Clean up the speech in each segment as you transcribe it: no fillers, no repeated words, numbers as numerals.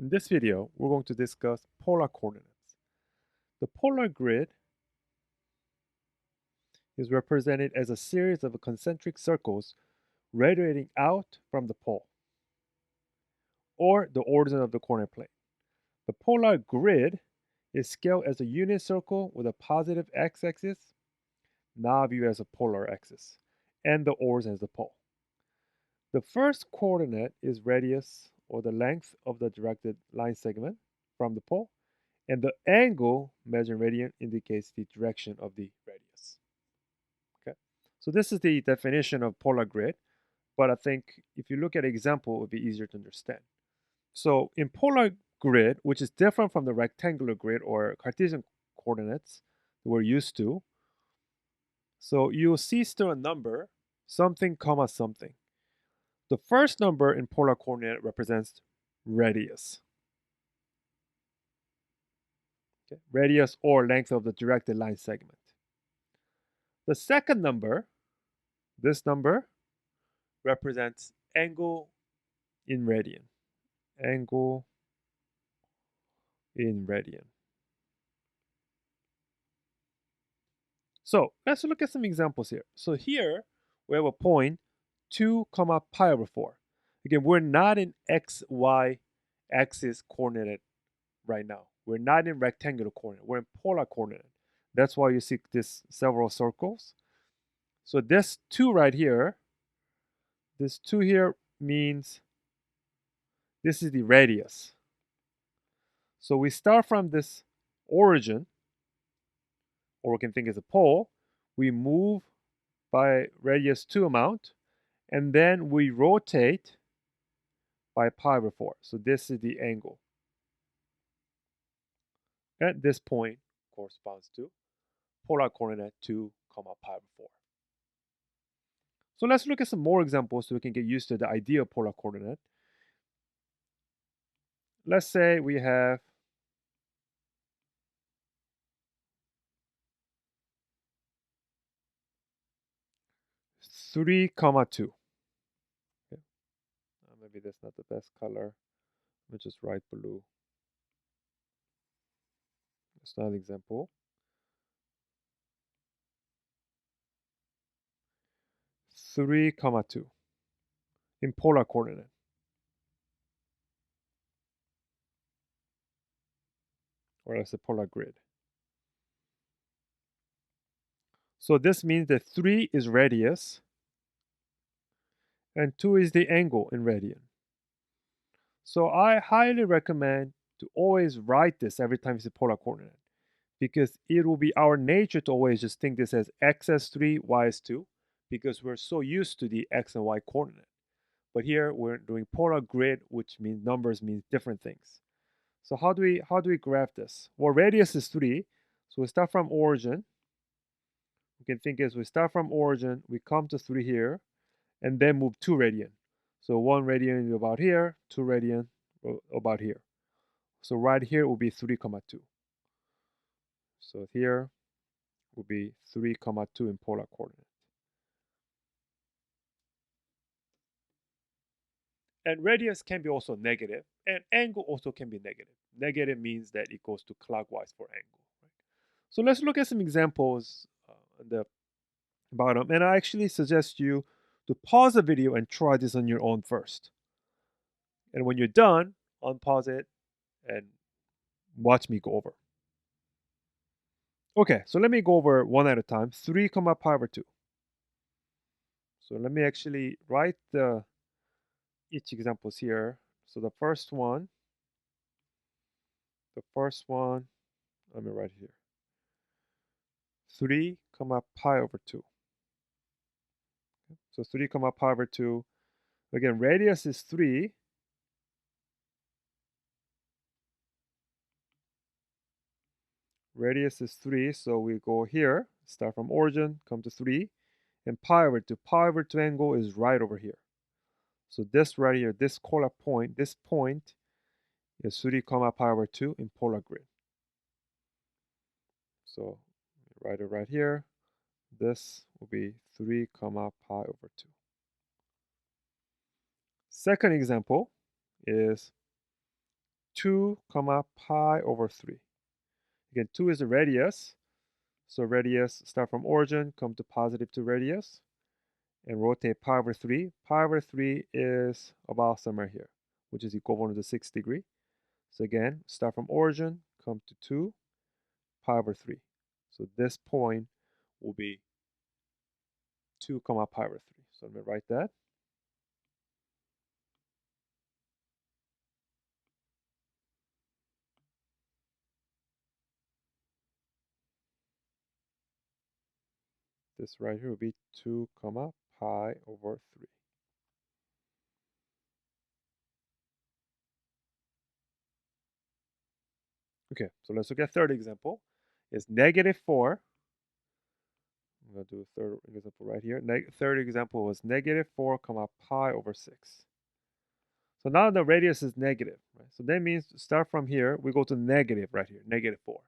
In this video, we're going to discuss polar coordinates. The polar grid is represented as a series of concentric circles radiating out from the pole, or the origin of the coordinate plane. The polar grid is scaled as a unit circle with a positive x-axis, now viewed as a polar axis, and the origin as the pole. The first coordinate is radius, or the length of the directed line segment from the pole, and the angle measured in radian indicates the direction of the radius. Okay, so this is the definition of polar grid, but I think if you look at an example, it would be easier to understand. So in polar grid, which is different from the rectangular grid or Cartesian coordinates we're used to, so you'll see still a number, something comma something. The first number in polar coordinate represents radius. Okay, radius or length of the directed line segment. The second number, this number, represents angle in radian. Angle in radian. So let's look at some examples here. So here we have a point 2 comma pi over 4. Again, we're not in x, y axis coordinate right now. We're not in rectangular coordinate. We're in polar coordinate. That's why you see this several circles. So this 2 right here, this 2 here means this is the radius. So we start from this origin, or we can think as a pole. We move by radius 2 amount, and then we rotate by pi over 4. So this is the angle. At this point corresponds to polar coordinate 2 comma pi over 4. So let's look at some more examples so we can get used to the idea of polar coordinate. Let's say we have three comma 2. Okay. Maybe that's not the best color. Let me just write blue. That's not an example. 3 comma 2 in polar coordinate. Or as a polar grid. So this means that 3 is radius and 2 is the angle in radian. So I highly recommend to always write this every time you see polar coordinate, because it will be our nature to always just think this as x as 3, y as 2, because we're so used to the x and y coordinate. But here we're doing polar grid, which means numbers means different things. So how do we graph this? Well, radius is 3, so we start from origin. We can think as we start from origin, we come to 3 here, and then move 2 radian. So 1 radian is about here, 2 radian about here. So right here will be 3 comma 2. So here will be 3 comma 2 in polar coordinate. And radius can be also negative, and angle also can be negative. Negative means that it goes to clockwise for angle. Right? So let's look at some examples on the bottom. And I actually suggest you to pause the video and try this on your own first. And when you're done, unpause it and watch me go over. Okay, so let me go over one at a time. 3 comma pi over 2. So let me actually write each examples here. So the first one, let me write here. 3 comma pi over 2. So 3 comma pi over 2. Again, radius is 3. Radius is 3, so we go here, start from origin, come to 3, and pi over 2. Pi over 2 angle is right over here. So this right here, this polar point, this point is 3 comma pi over 2 in polar grid. So write it right here. This will be 3 comma pi over 2. Second example is 2 comma pi over 3. Again, 2 is the radius. So radius, start from origin, come to positive 2 radius, and rotate pi over 3. Pi over 3 is about somewhere here, which is equivalent to 6 degrees. So again, start from origin, come to 2, pi over 3. So this point will be 2 comma pi over 3. So let me write that. This right here will be 2 comma pi over 3. Okay, so let's look at third example. It's negative 4. I'm going to do a third example right here. Third example was negative 4 comma pi over 6. So now the radius is negative, right? So that means start from here, we go to negative right here, negative 4.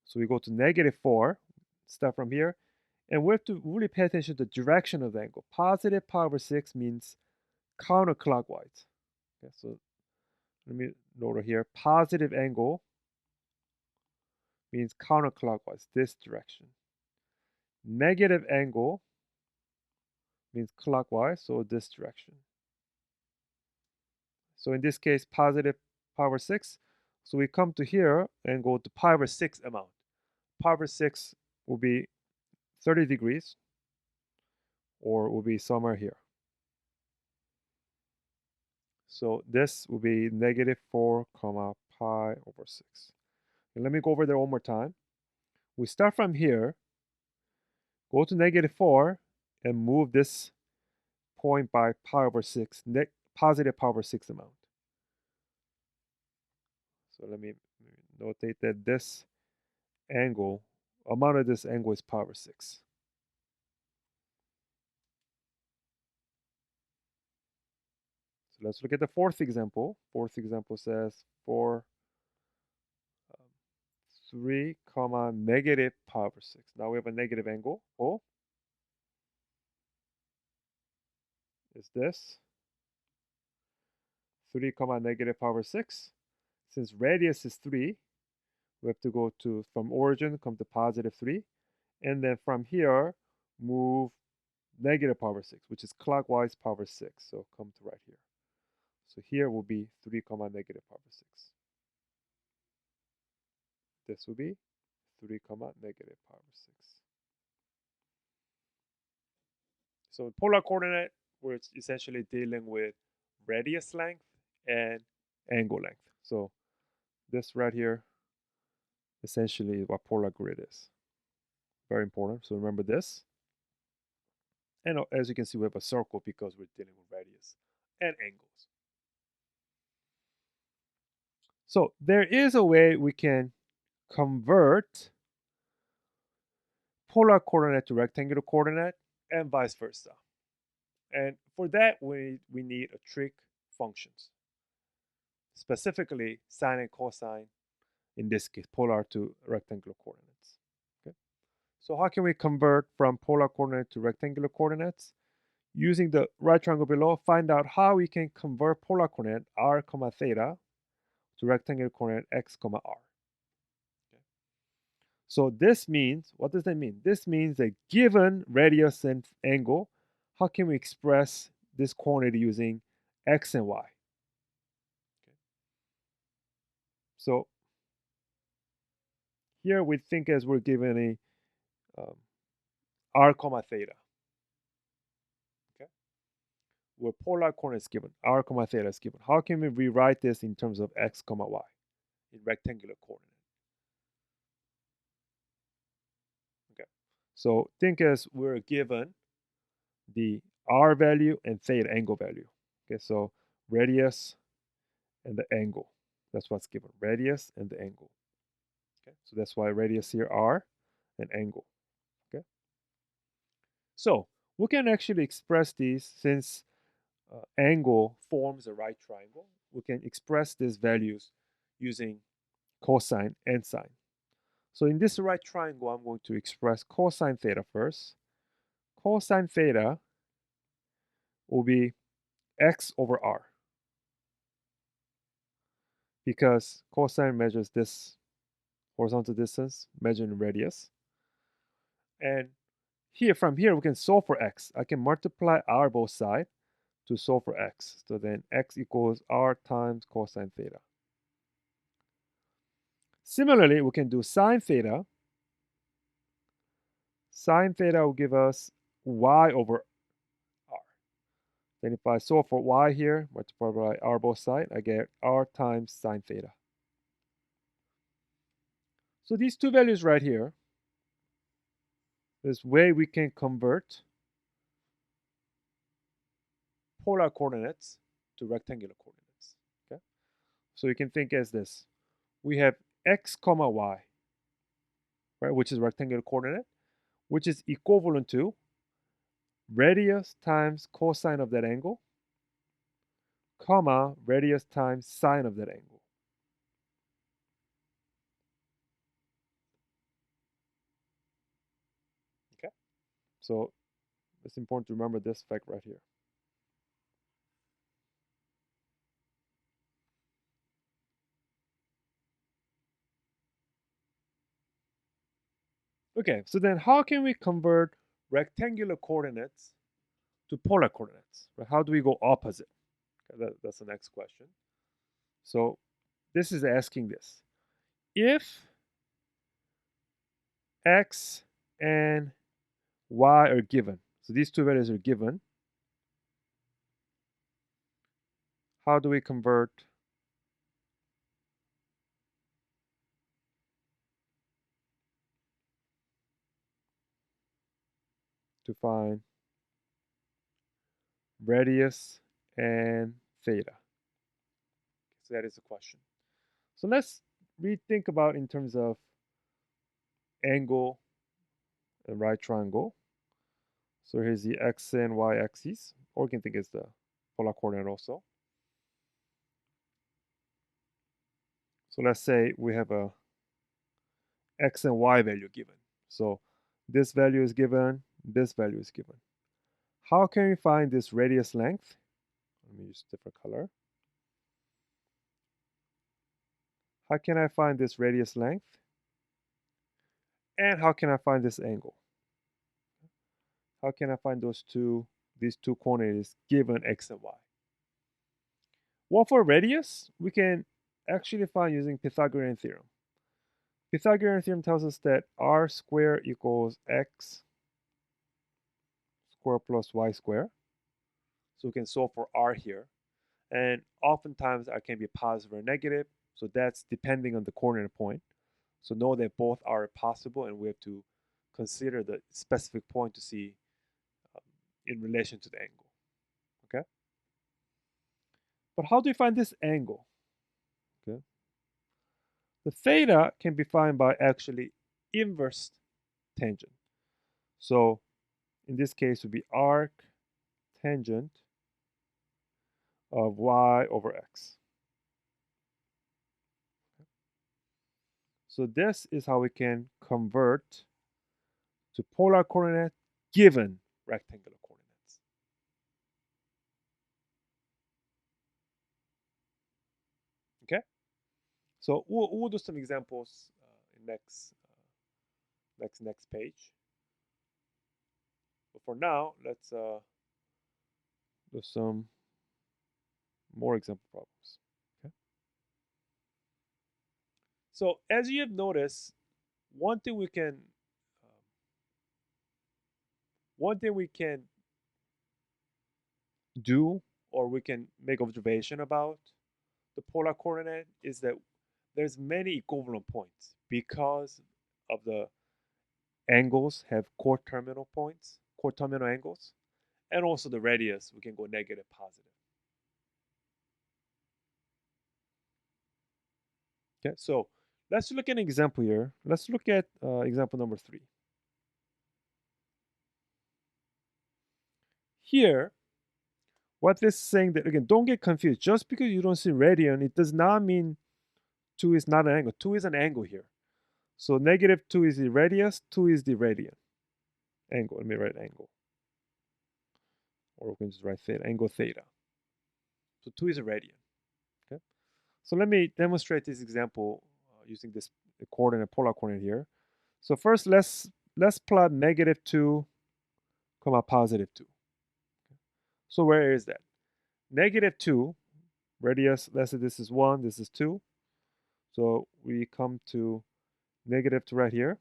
So we go to negative 4, start from here, and we have to really pay attention to the direction of the angle. Positive pi over 6 means counterclockwise. Okay, so let me note here, positive angle means counterclockwise, this direction. Negative angle means clockwise, so this direction. So in this case, positive pi over 6. So we come to here and go to pi over 6 amount. Pi over 6 will be 30 degrees, or will be somewhere here. So this will be negative 4 comma pi over 6. And let me go over there one more time. We start from here, go to negative 4, and move this point by pi over 6, positive pi over 6 amount. So let me notate that this angle, amount of this angle is pi over 6. So let's look at the fourth example. Fourth example says for 3 comma negative pi over 6. Now we have a negative angle. Oh, is this 3 comma negative pi over 6. Since radius is 3, we have to go to, from origin, come to positive 3. And then from here, move negative pi over 6, which is clockwise pi over 6. So come to right here. So here will be 3 comma negative pi over 6. This will be 3 comma negative pi over 6. So in polar coordinate, we're essentially dealing with radius length and angle length. So this right here, essentially what polar grid is. Very important. So remember this. And as you can see, we have a circle because we're dealing with radius and angles. So there is a way we can convert polar coordinate to rectangular coordinate and vice versa. And for that, we need a trig functions, specifically sine and cosine, in this case, polar to rectangular coordinates. Okay. So how can we convert from polar coordinate to rectangular coordinates? Using the right triangle below, find out how we can convert polar coordinate r comma theta to rectangular coordinate x comma r. Okay. So this means, what does that mean? This means that given radius and angle, how can we express this coordinate using x and y? Okay. So here we think as we're given a r comma theta. Okay. Where polar coordinate is given, r comma theta is given. How can we rewrite this in terms of x comma y in rectangular coordinate? Okay. So think as we're given the r value and theta angle value. Okay, so radius and the angle. That's what's given, radius and the angle. Okay, so that's why radius here r and angle. Okay, so we can actually express these since angle forms a right triangle. We can express these values using cosine and sine. So in this right triangle, I'm going to express cosine theta first. Cosine theta will be x over r. because cosine measures this horizontal distance measured in radius. And here, from here, we can solve for x. I can multiply r both sides to solve for x. So then x equals r times cosine theta. Similarly, we can do sine theta. Sine theta will give us y over r. Then if I solve for y here, multiply by r both sides, I get r times sine theta. So these two values right here, this way we can convert polar coordinates to rectangular coordinates. Okay? So you can think as this. We have x comma y, right, which is rectangular coordinate, which is equivalent to radius times cosine of that angle, comma, radius times sine of that angle. Okay? So it's important to remember this fact right here. Okay, so then how can we convert rectangular coordinates to polar coordinates? Right? How do we go opposite? Okay, that's the next question. So this is asking this. If x and y are given, so these two values are given, how do we convert to find radius and theta? So that is the question. So let's rethink about in terms of angle and right triangle. So here's the x and y axes, or you can think as the polar coordinate also. So let's say we have a x and y value given. So this value is given, this value is given. How can we find this radius length? Let me use a different color. How can I find this radius length? And how can I find this angle? How can I find these two coordinates given x and y? Well, for radius, we can actually find using Pythagorean theorem. Pythagorean theorem tells us that r squared equals x squared plus y squared. So we can solve for r here. And oftentimes r can be positive or negative. So that's depending on the coordinate point. So know that both are possible and we have to consider the specific point to see in relation to the angle. Okay? But how do you find this angle? Okay. The theta can be found by actually inverse tangent. So in this case would be arc tangent of y over x. So this is how we can convert to polar coordinate given rectangular coordinates. Okay? So we'll do some examples in next page. But for now, let's do some more example problems. Okay? So as you have noticed, one thing we can um, one thing we can do or we can make observation about the polar coordinate is that there's many equivalent points because of the angles have coterminal points, coterminal angles, and also the radius we can go negative, positive. Okay, so let's look at an example here. Let's look at example number 3. Here, what this is saying that again, don't get confused. Just because you don't see radian, it does not mean 2 is not an angle. 2 is an angle here. So negative 2 is the radius, 2 is the radian angle. Let me write angle. Or we can just write theta, angle theta. So 2 is a radian. Okay. So let me demonstrate this example using this coordinate, polar coordinate here. So first, let's plot -2, comma +2. So where is that? -2, radius, let's say this is 1, this is 2. So we come to -2 right here.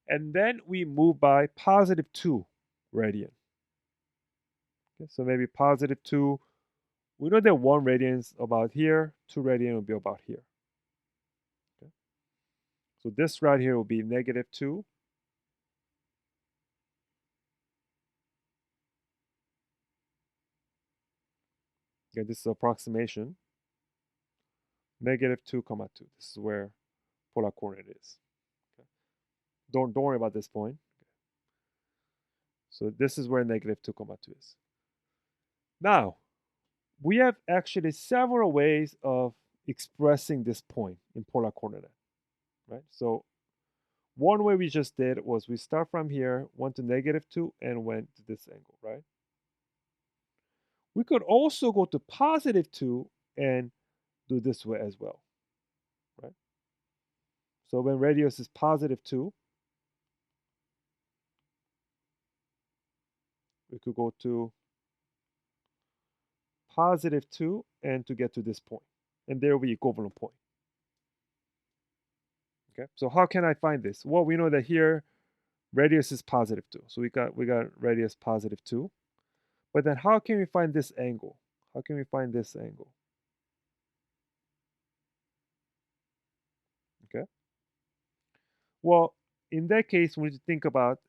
And then we move by +2 radian. Okay, so maybe +2. We know that 1 radian is about here, 2 radian will be about here. Okay. So this right here will be -2. Okay, this is approximation. -2, comma 2. This is where polar coordinate is. Okay. Don't worry about this point. Okay. So this is where -2, comma 2 is. Now, we have actually several ways of expressing this point in polar coordinate, right? So one way we just did was we start from here, went to -2, and went to this angle, right? We could also go to +2 and do this way as well, right? So when radius is +2, we could go to +2 and to get to this point. And there will be equivalent point. Okay, so how can I find this? Well, we know that here radius is +2. So we got radius +2. But then how can we find this angle? How can we find this angle? Okay. Well, in that case, we need to think about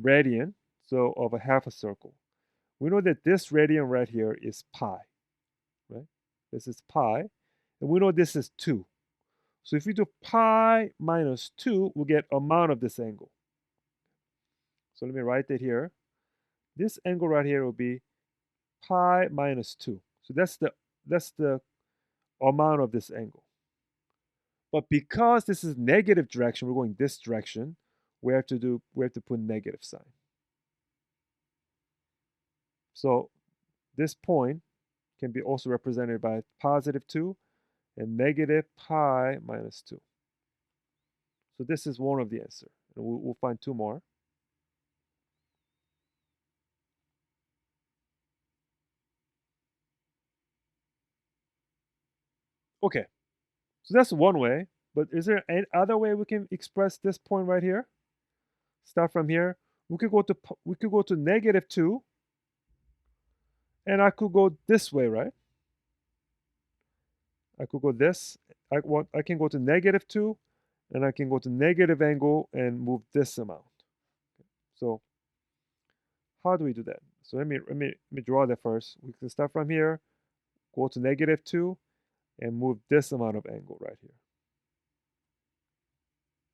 radian, so of a half a circle. We know that this radian right here is pi, right? This is pi, and we know this is 2. So if we do pi minus 2, we'll get amount of this angle. So let me write that here. This angle right here will be pi minus 2. So that's the amount of this angle. But because this is negative direction, we're going this direction, we have to put negative sign. So this point can be also represented by +2 and negative pi minus 2. So this is one of the answer. And we'll find two more. Okay, so that's one way. But is there any other way we can express this point right here? Start from here. We could go to -2, and I could go this way, right? I could go this. I can go to -2, and I can go to negative angle and move this amount. So how do we do that? So let me draw that first. We can start from here, go to -2, and move this amount of angle right here.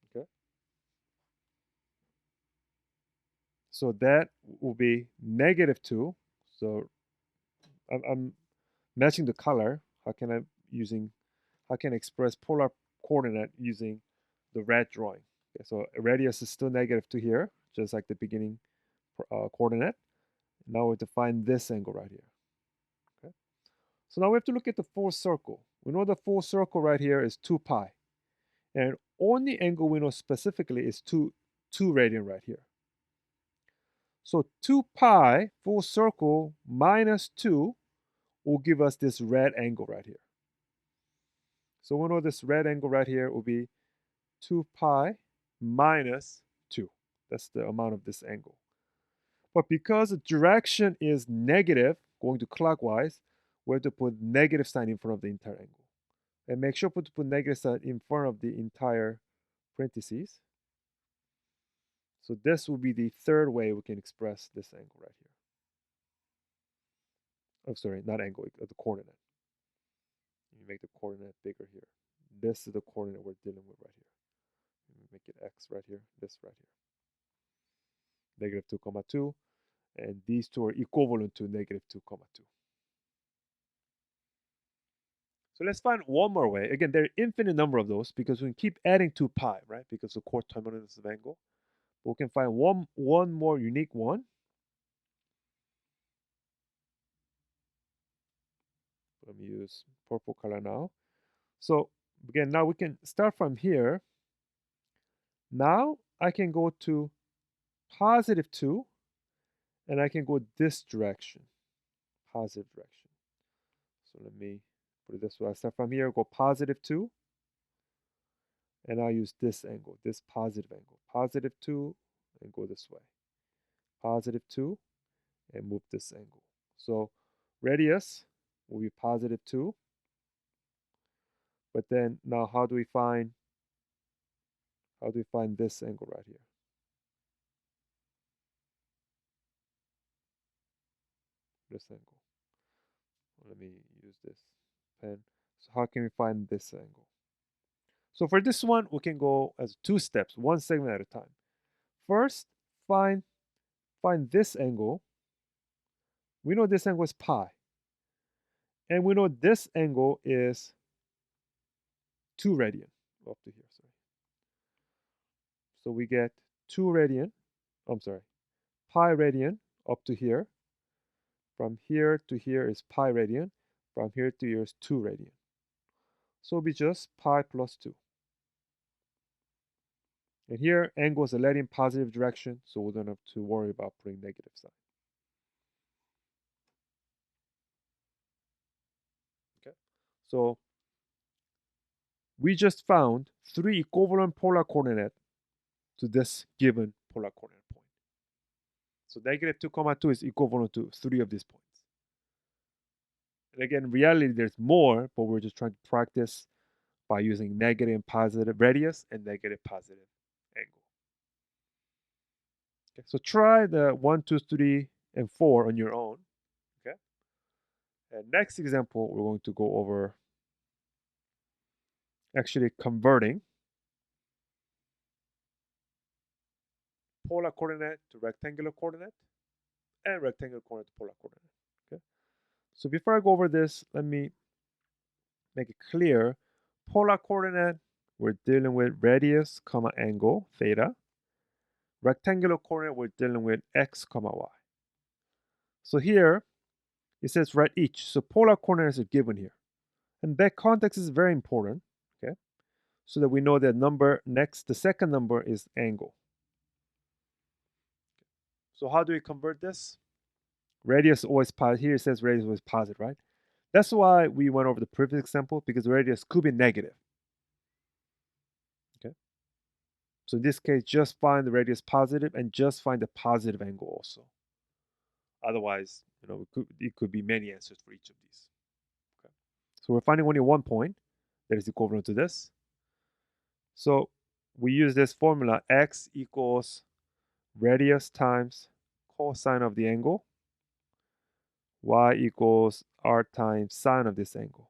Okay. So that will be -2. So I'm matching the color. How can I express polar coordinate using the red drawing? Okay, so radius is still -2 here, just like the beginning coordinate. Now we have to find this angle right here. Okay. So now we have to look at the full circle. We know the full circle right here is 2 pi. And only angle we know specifically is 2 radian right here. So 2 pi full circle minus 2 will give us this red angle right here. So we know this red angle right here will be 2 pi minus 2. That's the amount of this angle. But because the direction is negative, going to clockwise, we have to put negative sign in front of the entire angle. And make sure to put negative sign in front of the entire parentheses. So this will be the third way we can express this angle right here. Oh, sorry, not angle, the coordinate. You make the coordinate bigger here. This is the coordinate we're dealing with right here. Make it x right here, this right here. -2, 2, and these two are equivalent to -2, 2. So let's find one more way. Again, there are infinite number of those because we can keep adding 2 pi, right? Because the coterminus of angle. But we can find one more unique one. let me use purple color now. So again, now we can start from here. Now I can go to positive 2, and I can go this direction, positive direction. So let me put it this way. I start from here, go positive 2, and I use this angle, this positive angle. Positive 2, and go this way. Positive 2, and move this angle. So radius will be positive 2. But then now how do we find this angle right here? This angle. Let me use this pen. So how can we find this angle? So for this one, we can go as 2 steps, 1 segment at a time. First, find this angle. We know this angle is pi. And we know this angle is 2 radian up to here. Sorry. So we get 2 radian. I'm sorry, pi radian up to here. From here to here is pi radian. From here to here is 2 radian. So it'll be just pi plus 2. And here, angle is already in positive direction, so we don't have to worry about putting negative sign. Okay, so we just found 3 equivalent polar coordinates to this given polar coordinate point. So negative 2, 2 is equivalent to 3 of these points. And again, in reality, there's more, but we're just trying to practice by using negative and positive radius and negative positive angle. Okay, so try the 1, 2, 3, and 4 on your own. Okay. And next example, we're going to go over actually converting polar coordinate to rectangular coordinate and rectangular coordinate to polar coordinate. Okay. So before I go over this, let me make it clear. Polar coordinate, we're dealing with radius, comma angle, theta. Rectangular coordinate, we're dealing with x, comma y. So here, it says write each. So polar coordinates are given here. And that context is very important, okay? So that we know that number next, the second number is angle. So how do we convert this? Radius always positive. Here it says radius always positive, right? That's why we went over the previous example, because the radius could be negative. Okay. So in this case, just find the radius positive and just find the positive angle also. Otherwise, it could be many answers for each of these. Okay. So we're finding only one point that is equivalent to this. So we use this formula, x equals radius times cosine of the angle, y equals r times sine of this angle.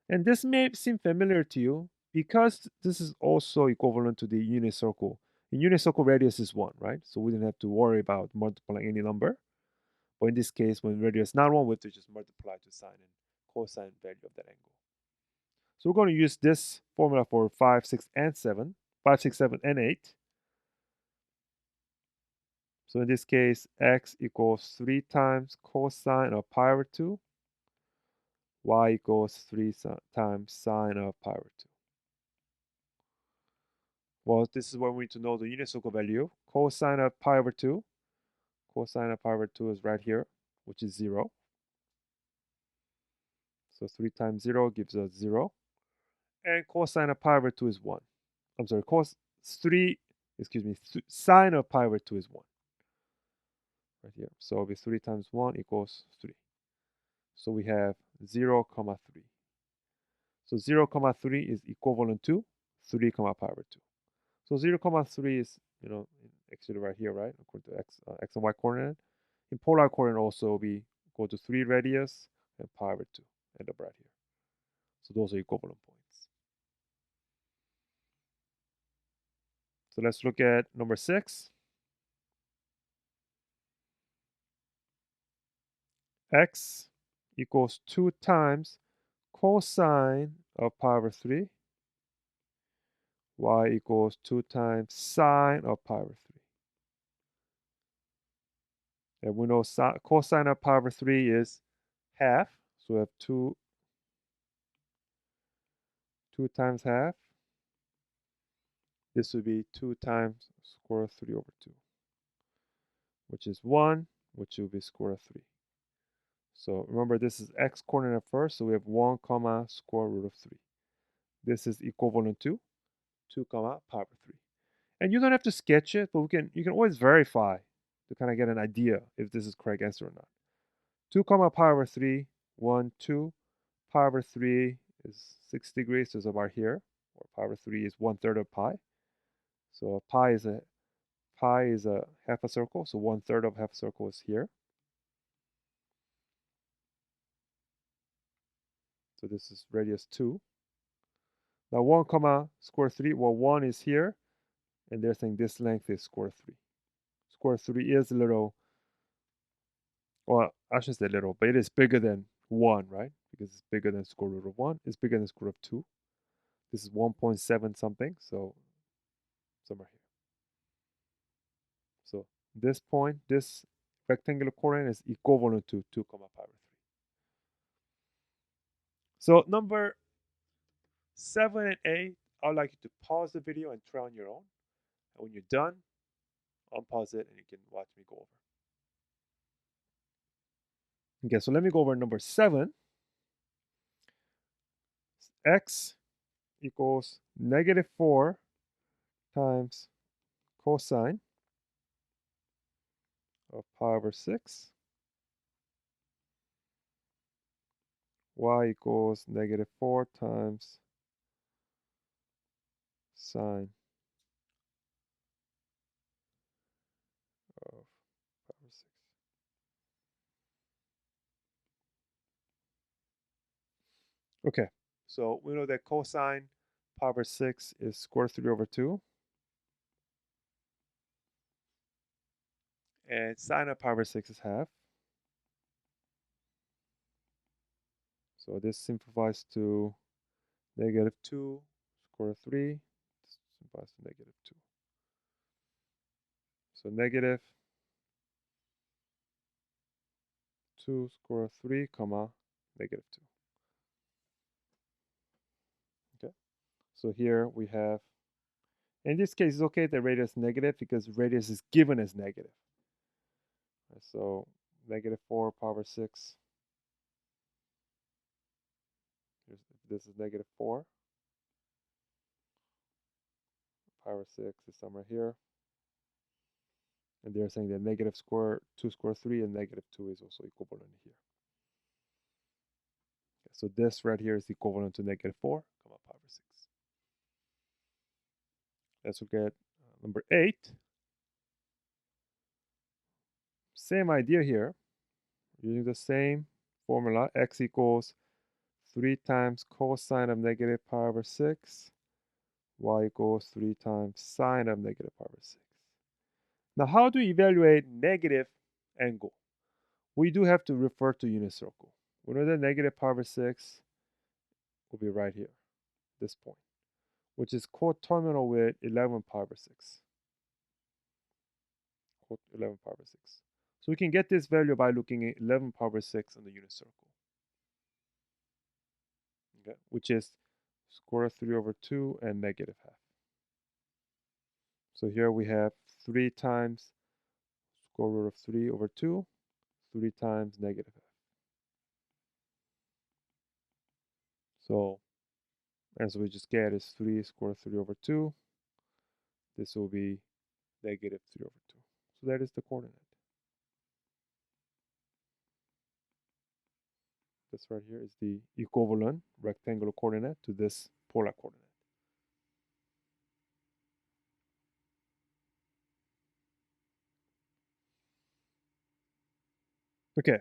And this may seem familiar to you because this is also equivalent to the unit circle. In unit circle, radius is 1, right? So we didn't have to worry about multiplying any number. But in this case, when radius is not 1, we have to just multiply to sine and cosine value of that angle. So we're going to use this formula for 5, 6, and 7. 5, 6, 7, and 8. So in this case, x equals 3 times cosine of pi over 2. Y equals 3 times sine of pi over 2. Well, this is where we need to know the unit circle value. Cosine of pi over 2. Cosine of pi over 2 is right here, which is 0. So 3 times 0 gives us 0. And cosine of pi over 2 is 1. I'm sorry, sine of pi over 2 is 1. Right here. So it'll be 3 times 1 equals 3. So we have 0, 3. So 0, 3 is equivalent to 3, pi over 2. So 0, 3 is, actually right here, right? According to x and y coordinate. In polar coordinate also will be equal to 3 radius and pi over 2. End up right here. So those are equivalent points. So let's look at number 6. X equals 2 times cosine of pi over 3. Y equals 2 times sine of pi over 3. And we know cosine of pi over 3 is half. So we have 2 2 times half. This would be 2 times square root of 3 over 2, which is 1, which will be square root of 3. So remember, this is x coordinate first, so we have 1 comma square root of 3. This is equivalent to 2 comma pi over 3. And you don't have to sketch it, but you can always verify to kind of get an idea if this is correct answer or not. 2 comma pi over 3, 1, 2. Pi over 3 is 6 degrees, so it's about here. Or pi over 3 is 1/3 of pi. So pi is a half a circle, so 1/3 of half a circle is here. So this is radius 2. Now 1 comma square 3, well 1 is here, and they're saying this length is square 3. Square 3 is a little, well, I shouldn't say little, but it is bigger than 1, right? Because it's bigger than square root of 1. It's bigger than square root of 2. This is 1.7 something, so somewhere here. So this point, this rectangular coordinate is equivalent to 2 comma pi over 3. So number 7 and 8, I'd like you to pause the video and try on your own. And when you're done, unpause it and you can watch me go over. Okay, so let me go over number 7. X equals -4 times cosine of pi over 6. Y equals -4 times sine of pi over 6. Okay, so we know that cosine pi over 6 is square 3 over 2. And sine of pi over 6 is half. So this simplifies to -2 square root of 3. This simplifies to -2. So -2 square root of 3 comma -2. Okay. So here we have, in this case, it's okay that radius is negative because radius is given as negative. So -4 pi over 6. This is -4. Pi over 6 is somewhere here. And they're saying that -2 square root of 3 and -2 is also equivalent here. Okay, so this right here is equivalent to -4 comma pi over 6. Let's look at number 8. Same idea here. Using the same formula, x equals 3 times cosine of -pi over 6. Y equals 3 times sine of -pi over 6. Now, how do we evaluate negative angle? We do have to refer to unit circle. We know that -pi over 6 will be right here, this point, which is coterminal with 11 pi over 6. 11 pi over 6. So we can get this value by looking at 11 pi over 6 on the unit circle. Okay, which is square root of 3 over 2 and -half. So here we have 3 times square root of 3 over 2, 3 times -half. So as we just get is 3 square root of 3 over 2. This will be -3 over 2. So that is the coordinate. This right here is the equivalent rectangular coordinate to this polar coordinate. Okay,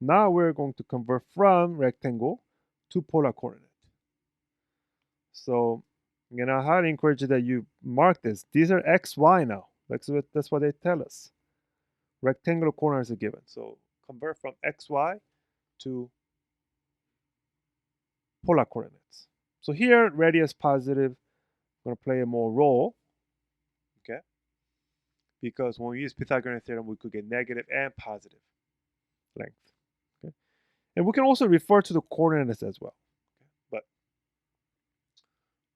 now we're going to convert from rectangle to polar coordinate. So again, I highly encourage you that you mark this. These are x, y now. That's what they tell us. Rectangular coordinates are given. So convert from x, y to polar coordinates. So here, radius positive going to play a more role. Okay, because when we use Pythagorean theorem, we could get negative and positive length. Okay, and we can also refer to the coordinates as well. Okay? But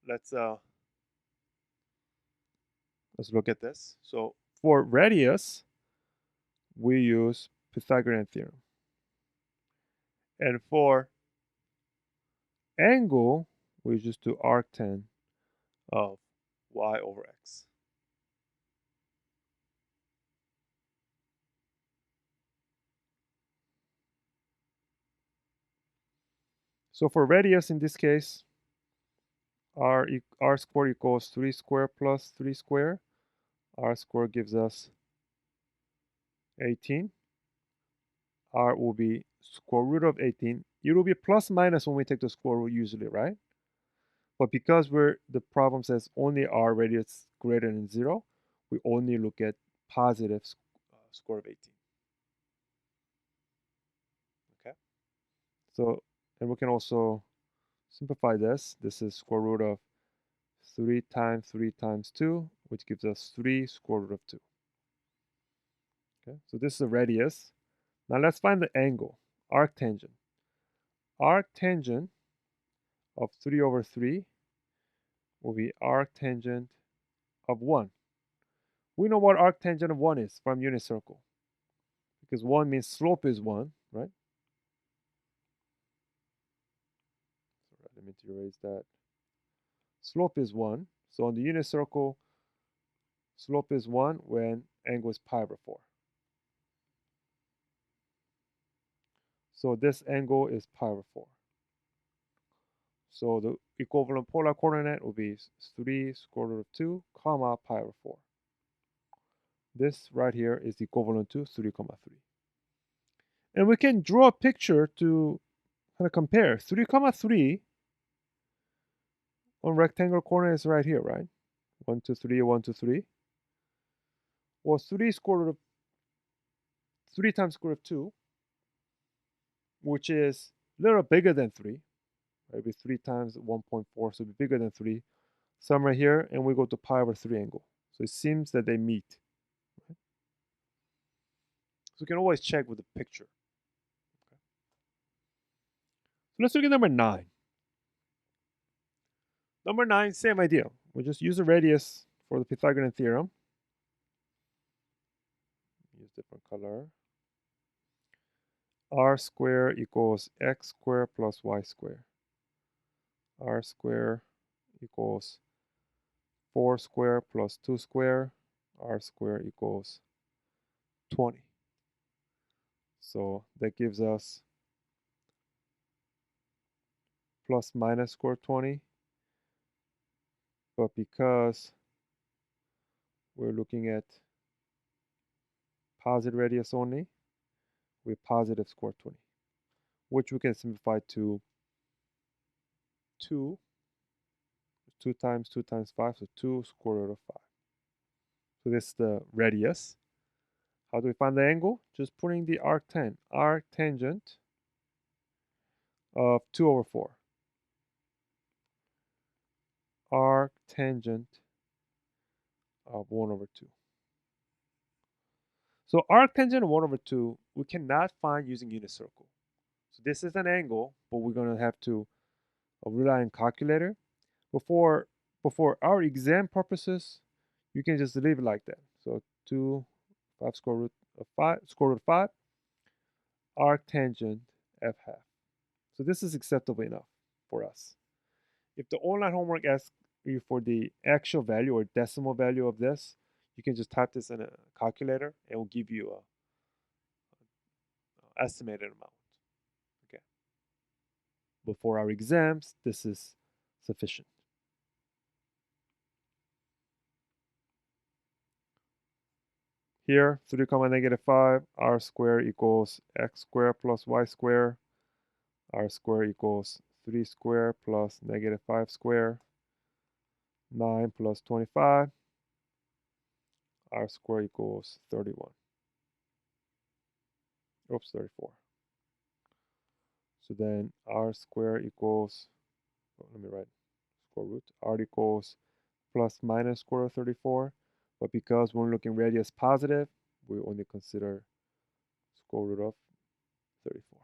let's look at this. So for radius, we use Pythagorean theorem. And for angle, we just do arctan of y over x. So for radius in this case, r squared equals 3 squared plus 3 squared. R squared gives us 18. R will be square root of 18. It will be plus minus when we take the square root usually, right? But because the problem says only r radius greater than 0, we only look at positive square root of 18. Okay. So, and we can also simplify this. This is square root of 3 times 2, which gives us 3 square root of 2. Okay, so this is the radius. Now let's find the angle, arctangent. Arctangent of 3 over 3 will be arctangent of 1. We know what arctangent of 1 is from unit circle, because 1 means slope is 1, right? Let me erase that. Slope is 1. So on the unit circle, slope is 1 when angle is pi over 4. So this angle is pi over 4. So the equivalent polar coordinate will be 3 square root of 2, comma, pi over 4. This right here is equivalent to 3, comma 3. And we can draw a picture to kind of compare. 3, comma 3 on rectangular coordinates right here, right? 1, 2, 3, 1, 2, 3. Well, 3 square root of 3 times square root of 2, which is a little bigger than 3. Maybe 3 times 1.4, so it'll be bigger than 3. Somewhere here, and we go to pi over 3 angle. So it seems that they meet. Right? So you can always check with the picture. Okay. So let's look at number 9. Number 9, same idea. We just use the radius for the Pythagorean theorem. Use different color. R squared equals x squared plus y squared. R squared equals 4 squared plus 2 squared. R squared equals 20. So that gives us plus minus square 20. But because we're looking at positive radius only, we positive square 20, which we can simplify to 2. 2 times 2 times 5, so 2 square root of 5. So this is the radius. How do we find the angle? Just putting the arctangent of 2 over 4. Arctangent of 1 over 2. So arctangent of 1 over 2, we cannot find using unit circle. So this is an angle, but we're going to have to rely on calculator. Before our exam purposes, you can just leave it like that. So 2, 5 square root of 5, square root of 5, arctangent f half. So this is acceptable enough for us. If the online homework asks you for the actual value or decimal value of this, you can just type this in a calculator and it will give you a estimated amount. Okay. But for our exams, this is sufficient. Here, 3 comma negative 5, r squared equals x squared plus y squared. R squared equals 3 squared plus negative 5 squared. 9 plus 25. R squared equals 31. Oops, 34. So then r squared equals, let me write square root. R equals plus minus square root of 34. But because when looking radius positive, we only consider square root of 34.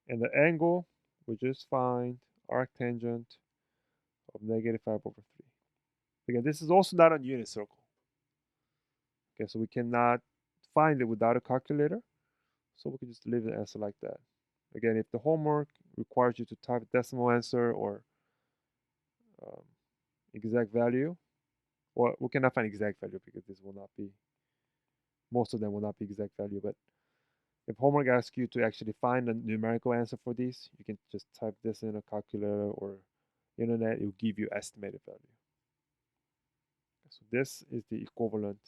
And the angle, we just find arctangent of -5/3. Again, this is also not a unit circle. Okay, so we cannot find it without a calculator. So we can just leave the answer like that. Again, if the homework requires you to type a decimal answer or um, exact value, well, we cannot find exact value because this will not be, most of them will not be exact value, but if homework asks you to actually find a numerical answer for these, you can just type this in a calculator or internet, it will give you estimated value. So this is the equivalent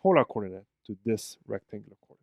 polar coordinate to this rectangular coordinate.